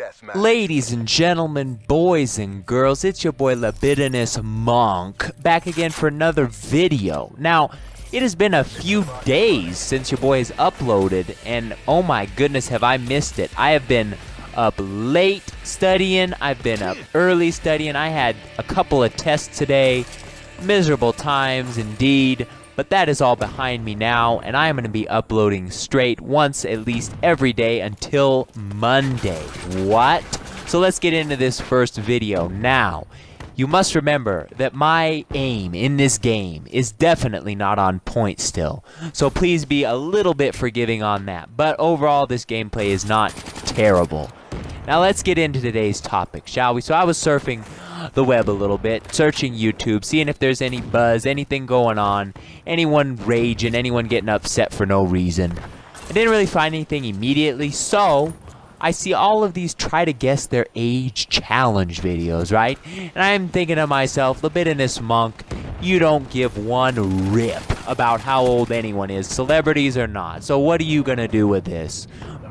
deathmatch. Ladies and gentlemen, boys and girls, it's your boy Libidinous Monk, back again for another video. Now, it has been a few days since your boy has uploaded, and oh my goodness, have I missed it. I have been up late studying, I've been up early studying, I had a couple of tests today, miserable times indeed. But that is all behind me now, and I am going to be uploading straight once at least every day until Monday. What? So let's get into this first video. Now, you must remember that my aim in this game is definitely not on point still. So please be a little bit forgiving on that. But overall, this gameplay is not terrible. Now let's get into today's topic, shall we? So I was surfing the web a little bit, searching YouTube, seeing if there's any buzz, anything going on, anyone raging, anyone getting upset for no reason. I didn't really find anything immediately, so I see all of these try to guess their age challenge videos, right? And I'm thinking to myself, Libidinous Monk, you don't give one rip about how old anyone is, celebrities or not. So what are you gonna do with this?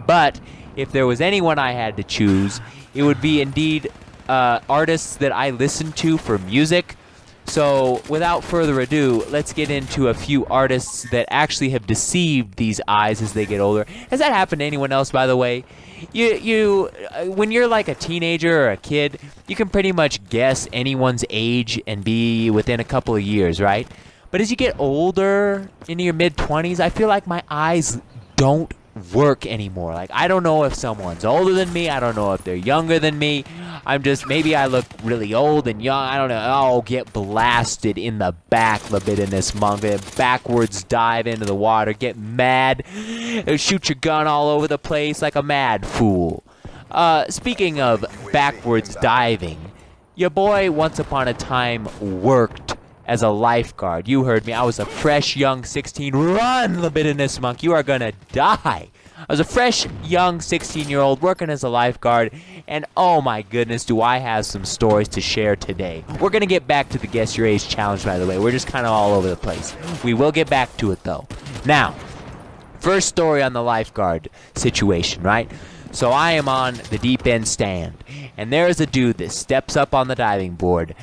But if there was anyone I had to choose, it would be indeed artists that I listen to for music. So without further ado, let's get into a few artists that actually have deceived these eyes as they get older. Has that happened to anyone else, by the way? When you're like a teenager or a kid, you can pretty much guess anyone's age and be within a couple of years, right? But as you get older, into your mid-20s, I feel like my eyes don't work anymore. Like, I don't know if someone's older than me, I don't know if they're younger than me. Maybe I look really old and young, I don't know. I'll get blasted in the back, Libidinous Monk. Backwards dive into the water, get mad, shoot your gun all over the place like a mad fool. Speaking of backwards diving, your boy once upon a time worked as a lifeguard. You heard me. I was a fresh, young 16. Run, Libidinous Monk. You are gonna die. I was a fresh, young 16-year-old working as a lifeguard, and oh my goodness, do I have some stories to share today. We're gonna get back to the Guess Your Age challenge, by the way. We're just kind of all over the place. We will get back to it, though. Now, first story on the lifeguard situation, right? So I am on the deep end stand, and there is a dude that steps up on the diving board,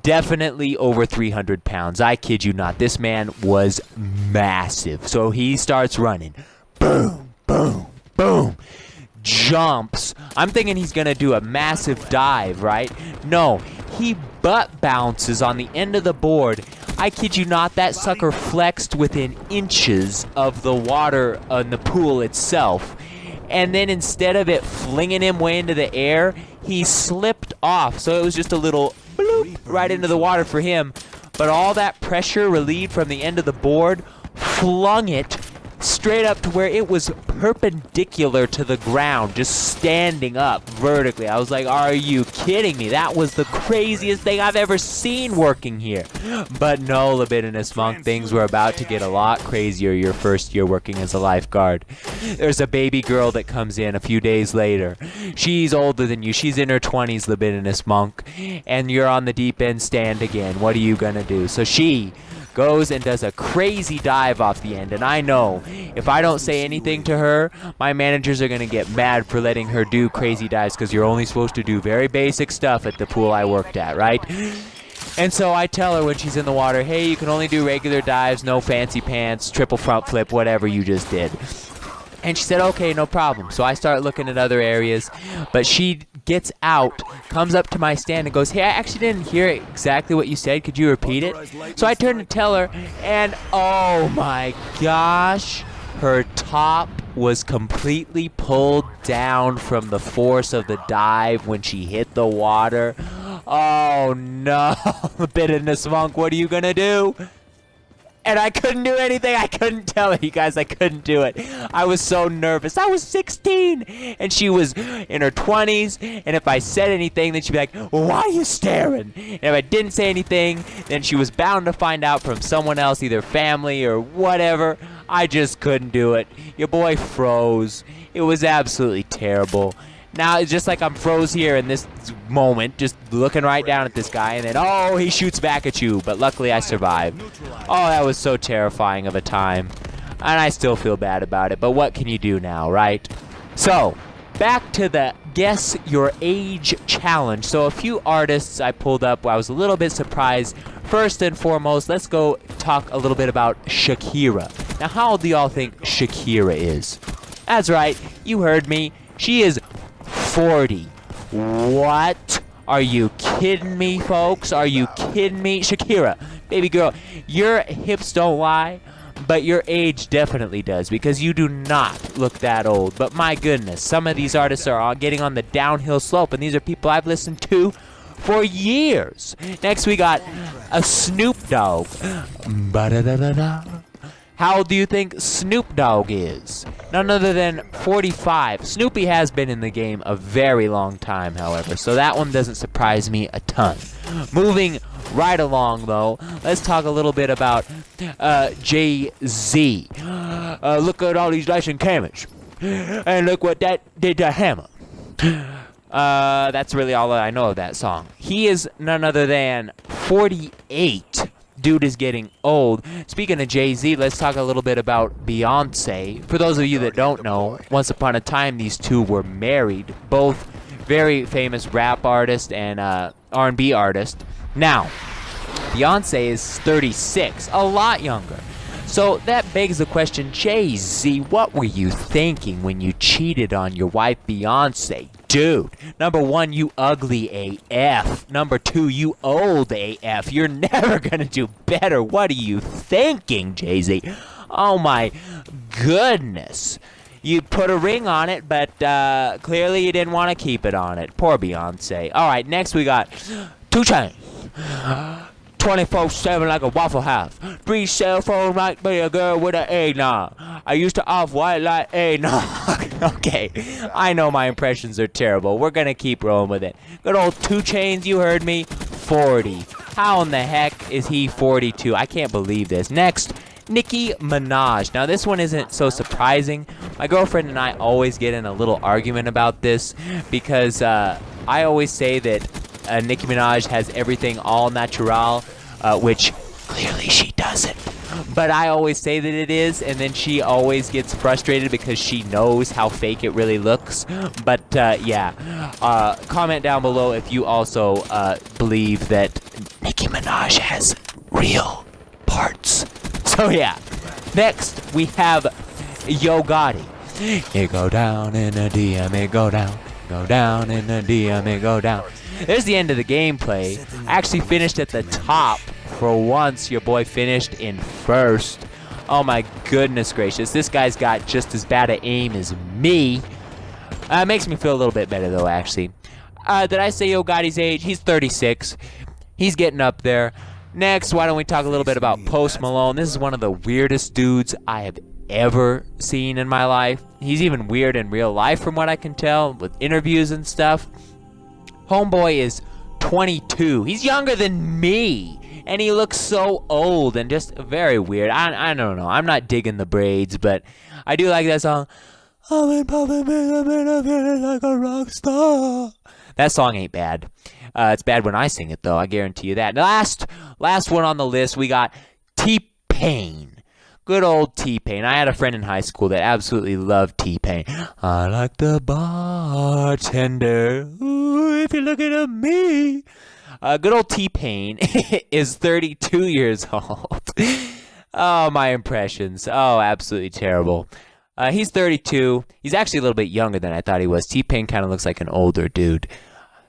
definitely over 300 pounds. I kid you not. This man was massive. So he starts running. Boom, boom, boom. Jumps. I'm thinking he's going to do a massive dive, right? No, he butt bounces on the end of the board. I kid you not, that sucker flexed within inches of the water in the pool itself. And then instead of it flinging him way into the air, he slipped off. So it was just a little bloop right into the water for him. But all that pressure relieved from the end of the board flung it straight up to where it was perpendicular to the ground, just standing up vertically. I was like, are you kidding me? That was the craziest thing I've ever seen working here. But no, Libidinous Monk, things were about to get a lot crazier your first year working as a lifeguard. There's a baby girl that comes in a few days later. She's older than you. She's in her 20s, Libidinous Monk. And you're on the deep end stand again. What are you gonna do? So she goes and does a crazy dive off the end, and I know if I don't say anything to her, my managers are going to get mad for letting her do crazy dives, because you're only supposed to do very basic stuff at the pool I worked at, right? And so I tell her when she's in the water, hey, you can only do regular dives, no fancy pants, triple front flip, whatever you just did. And she said, okay, no problem. So I start looking at other areas, but she gets out, comes up to my stand and goes, hey, I actually didn't hear exactly what you said. Could you repeat it? So I turn to tell her, and oh my gosh, her top was completely pulled down from the force of the dive when she hit the water. Oh no, Libidinous Monk, what are you gonna do? And I couldn't do anything. I couldn't tell it, you guys. I couldn't do it. I was so nervous. I was 16, and she was in her 20s. And if I said anything, then she'd be like, well, why are you staring? And if I didn't say anything, then she was bound to find out from someone else, either family or whatever. I just couldn't do it. Your boy froze. It was absolutely terrible. Now, it's just like I'm froze here in this moment, just looking right down at this guy, and then, oh, he shoots back at you, but luckily I survived. Oh, that was so terrifying of a time, and I still feel bad about it, but what can you do now, right? So, back to the guess your age challenge. So a few artists I pulled up, I was a little bit surprised. First and foremost, let's go talk a little bit about Shakira. Now, how old do y'all think Shakira is? That's right, you heard me. She is 40. What? Are you kidding me, folks? Are you kidding me? Shakira, baby girl, your hips don't lie, but your age definitely does, because you do not look that old. But my goodness, some of these artists are getting on the downhill slope, and these are people I've listened to for years. Next, we got a Snoop Dogg. Ba-da-da-da-da. How old do you think Snoop Dogg is? None other than 45. Snoopy has been in the game a very long time, however, so that one doesn't surprise me a ton. Moving right along, though, let's talk a little bit about Jay-Z. Look at all these lights and cameras. And look what that did to Hammer. That's really all I know of that song. He is none other than 48. Dude is getting old. Speaking of Jay-Z, let's talk a little bit about Beyonce. For those of you that don't know, once upon a time these two were married. Both very famous rap artists and R&B artists. Now, Beyonce is 36, a lot younger. So that begs the question, Jay-Z, what were you thinking when you cheated on your wife Beyonce? Dude, number one, you ugly AF. Number two, you old AF. You're never gonna do better. What are you thinking, Jay-Z? Oh my goodness. You put a ring on it, but clearly you didn't want to keep it on it. Poor Beyonce. All right, next we got 2 Chainz. 24/7 like a Waffle House. 3 cell phone like me, a girl with an eggnog. I used to off-white like eggnog. Okay, I know my impressions are terrible. We're gonna keep rolling with it. Good old 2 Chainz, you heard me. 40. How in the heck is he 42? I can't believe this. Next, Nicki Minaj. Now this one isn't so surprising. My girlfriend and I always get in a little argument about this because I always say that Nicki Minaj has everything all natural, which clearly she doesn't. But I always say that it is, and then she always gets frustrated because she knows how fake it really looks. But yeah, comment down below if you also believe that Nicki Minaj has real parts. So yeah, next we have Yo Gotti. It go down in the DM, it go down in the DM, it go down. There's the end of the gameplay. I actually finished at the top. For once, your boy finished in first. Oh my goodness gracious. This guy's got just as bad an aim as me. Makes me feel a little bit better though, actually. Did I say Yo Gotti's age? He's 36. He's getting up there. Next, why don't we talk a little bit about Post Malone. This is one of the weirdest dudes I have ever seen in my life. He's even weird in real life from what I can tell with interviews and stuff. Homeboy is 22. He's younger than me. And he looks so old and just very weird. I don't know. I'm not digging the braids, but I do like that song. I've been popping, I'm feeling like a rock star. That song ain't bad. It's bad when I sing it, though. I guarantee you that. Last one on the list, we got T-Pain. Good old T-Pain. I had a friend in high school that absolutely loved T-Pain. I like the bartender. Ooh, if you're looking at me. Good old T-Pain is 32 years old. Oh, my impressions. Oh, absolutely terrible. He's 32. He's actually a little bit younger than I thought he was. T-Pain kind of looks like an older dude.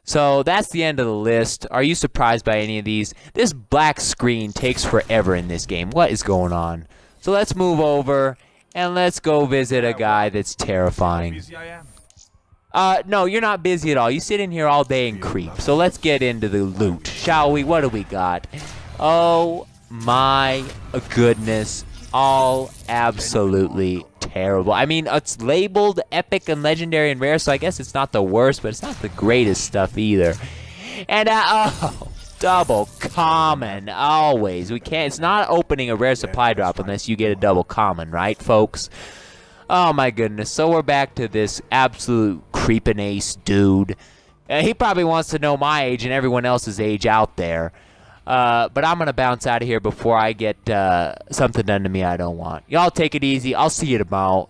So that's the end of the list. Are you surprised by any of these? This black screen takes forever in this game. What is going on? So let's move over and let's go visit a guy that's terrifying. No, you're not busy at all. You sit in here all day and creep. So let's get into the loot, shall we? What do we got? Oh my goodness. All absolutely terrible. I mean, it's labeled epic and legendary and rare, so I guess it's not the worst, but it's not the greatest stuff either. And, oh, double common, always. We can't, it's not opening a rare supply drop unless you get a double common, right, folks? Oh, my goodness. So we're back to this absolute creeping ace dude. He probably wants to know my age and everyone else's age out there. But I'm going to bounce out of here before I get something done to me I don't want. Y'all take it easy. I'll see you tomorrow.